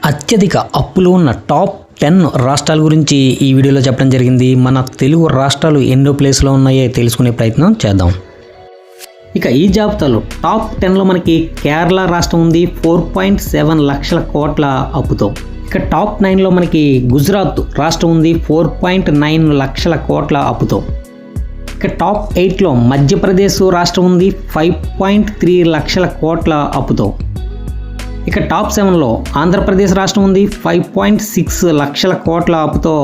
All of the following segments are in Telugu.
అత్యధిక అప్పులు ఉన్న టాప్ 10 రాష్ట్రాల గురించి ఈ వీడియోలో చెప్పడం జరిగింది. మన తెలుగు రాష్ట్రాలు ఎన్నో ప్లేస్లో ఉన్నాయో తెలుసుకునే ప్రయత్నం చేద్దాం. ఇక ఈ జాబితాలో టాప్ 10లో మనకి కేరళ రాష్ట్రం ఉంది 4.7 లక్షల కోట్ల అప్పుతో. ఇక టాప్ 9లో మనకి గుజరాత్ రాష్ట్రం ఉంది 4.9 లక్షల కోట్ల అప్పుతో. ఇక టాప్ 8లో మధ్యప్రదేశ్ రాష్ట్రం ఉంది 5.3 లక్షల కోట్ల అప్పుతో. ఇక టాప్ 7లో ఆంధ్రప్రదేశ్ రాష్ట్రం ఉంది 5.6 లక్షల కోట్ల అప్పుతో.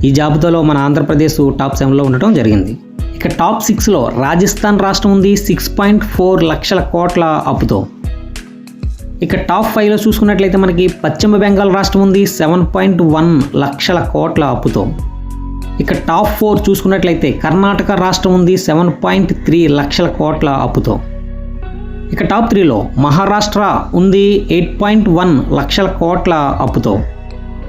ఈ జాబితాలో మన ఆంధ్రప్రదేశ్ టాప్ 7లో ఉండటం జరిగింది. ఇక టాప్ 6లో రాజస్థాన్ రాష్ట్రం ఉంది 6.4 లక్షల కోట్ల అప్పుతో. ఇక టాప్ 5లో చూసుకున్నట్లయితే మనకి పశ్చిమ బెంగాల్ రాష్ట్రం ఉంది 7.1 లక్షల కోట్ల అప్పుతో. ఇక టాప్ 4 చూసుకున్నట్లయితే కర్ణాటక రాష్ట్రం ఉంది 7.3 లక్షల కోట్ల అప్పుతో. ఇక టాప్ 3లో మహారాష్ట్ర ఉంది 8.1 లక్షల కోట్ల అప్పుతో.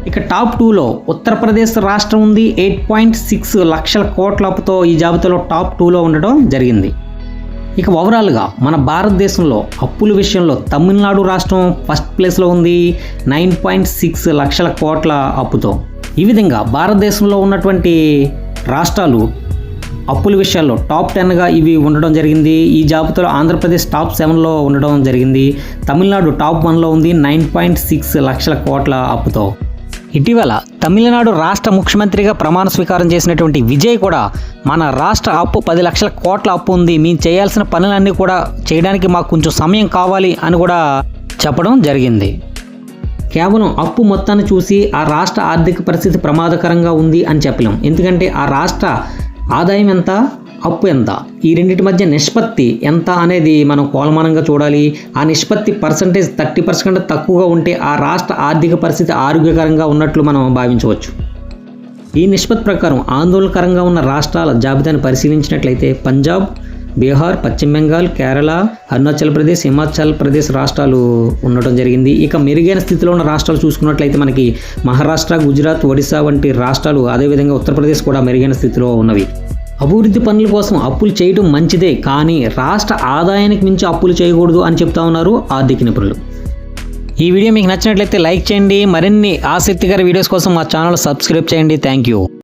ఇక టాప్ 2లో ఉత్తరప్రదేశ్ రాష్ట్రం ఉంది 8.6 లక్షల కోట్ల అప్పుతో. ఈ జాబితాలో టాప్ 2లో ఉండడం జరిగింది. ఇక ఓవరాల్గా మన భారతదేశంలో అప్పుల విషయంలో తమిళనాడు రాష్ట్రం ఫస్ట్ ప్లేస్లో ఉంది 9.6 లక్షల కోట్ల అప్పుతో. ఈ విధంగా భారతదేశంలో ఉన్నటువంటి రాష్ట్రాలు అప్పుల విషయాల్లో టాప్ 10గా ఇవి ఉండడం జరిగింది. ఈ జాబితాలో ఆంధ్రప్రదేశ్ టాప్ 7లో ఉండడం జరిగింది. తమిళనాడు టాప్ 1లో ఉంది 9.6 లక్షల కోట్ల అప్పుతో. ఇటీవల తమిళనాడు రాష్ట్ర ముఖ్యమంత్రిగా ప్రమాణ స్వీకారం చేసినటువంటి విజయ్ కూడా మన రాష్ట్ర అప్పు 10 లక్షల కోట్ల అప్పు ఉంది, మేము చేయాల్సిన పనులన్నీ కూడా చేయడానికి మాకు కొంచెం సమయం కావాలి అని కూడా చెప్పడం జరిగింది. కేవలం అప్పు మొత్తాన్ని చూసి ఆ రాష్ట్ర ఆర్థిక పరిస్థితి ప్రమాదకరంగా ఉంది అని చెప్పలేం. ఎందుకంటే ఆ రాష్ట్ర ఆదాయం ఎంత, అప్పు ఎంత, ఈ రెండింటి మధ్య నిష్పత్తి ఎంత అనేది మనం కోలమానంగా చూడాలి. ఆ నిష్పత్తి పర్సంటేజ్ 30% తక్కువగా ఉంటే ఆ రాష్ట్ర ఆర్థిక పరిస్థితి ఆరోగ్యకరంగా ఉన్నట్లు మనం భావించవచ్చు. ఈ నిష్పత్తి ప్రకారం ఆందోళనకరంగా ఉన్న రాష్ట్రాల జాబితాను పరిశీలించినట్లయితే పంజాబ్, బీహార్, పశ్చిమ బెంగాల్, కేరళ, అరుణాచల్ ప్రదేశ్, హిమాచల్ ప్రదేశ్ రాష్ట్రాలు ఉండటం జరిగింది. ఇక మెరుగైన స్థితిలో ఉన్న రాష్ట్రాలు చూసుకున్నట్లయితే మనకి మహారాష్ట్ర, గుజరాత్, ఒడిశా వంటి రాష్ట్రాలు, అదేవిధంగా ఉత్తరప్రదేశ్ కూడా మెరుగైన స్థితిలో ఉన్నవి. అభివృద్ధి పనుల కోసం అప్పులు చేయడం మంచిదే, కానీ రాష్ట్ర ఆదాయానికి మించి అప్పులు చేయకూడదు అని చెప్తా ఉన్నారు ఆర్థిక నిపుణులు. ఈ వీడియో మీకు నచ్చినట్లయితే లైక్ చేయండి. మరిన్ని ఆసక్తికర వీడియోస్ కోసం మా ఛానల్ సబ్స్క్రైబ్ చేయండి. Thank you.